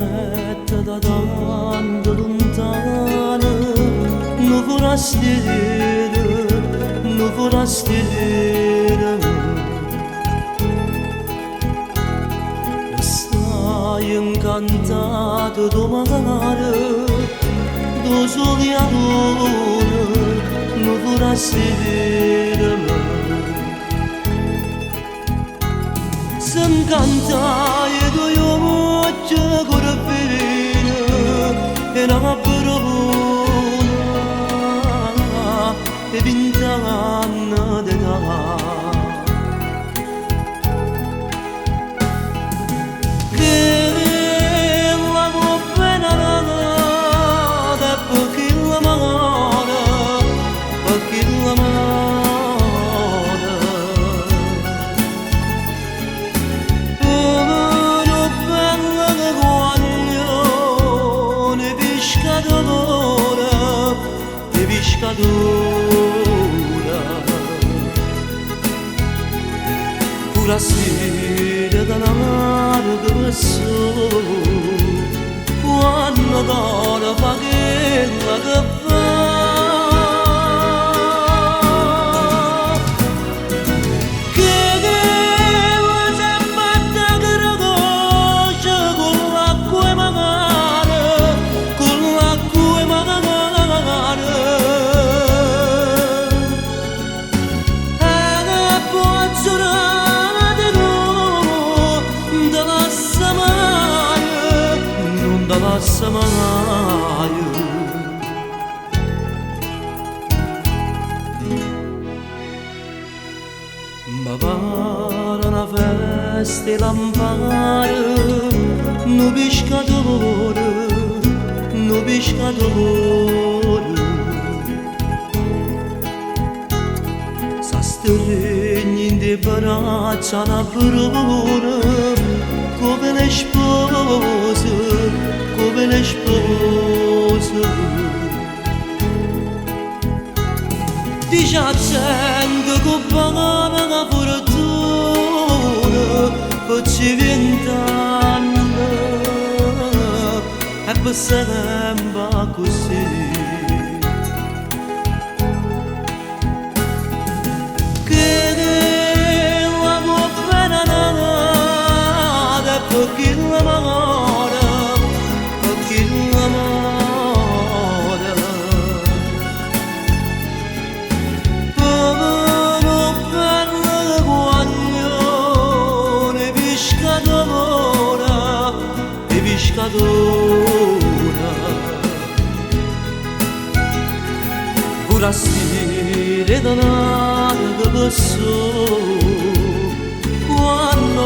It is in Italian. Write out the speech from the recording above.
mette da tanto lontano, non forastiera, stai incantato do mare, do sole a luna, non forastiera. S'incantai due occhi corpine e una parolona e 20 anni d'età. Che la pena nata perché la mano, perché la mano. Pura sera da largo sole, quando d'ora fa quella che fa. Che si batte che raccoce con l'acqua e magari, con l'acqua e magari. Samaio ma para una festa e lampare no pescatore s'astregni in de braccia una prona come le spose, come le spose. Ti accendo con pagana la fortuna, facci 20 anni e per sempre così. Perché l'amore, perché l'amore, povero bello guaglione, pescatora, pura stile da largo passo, quando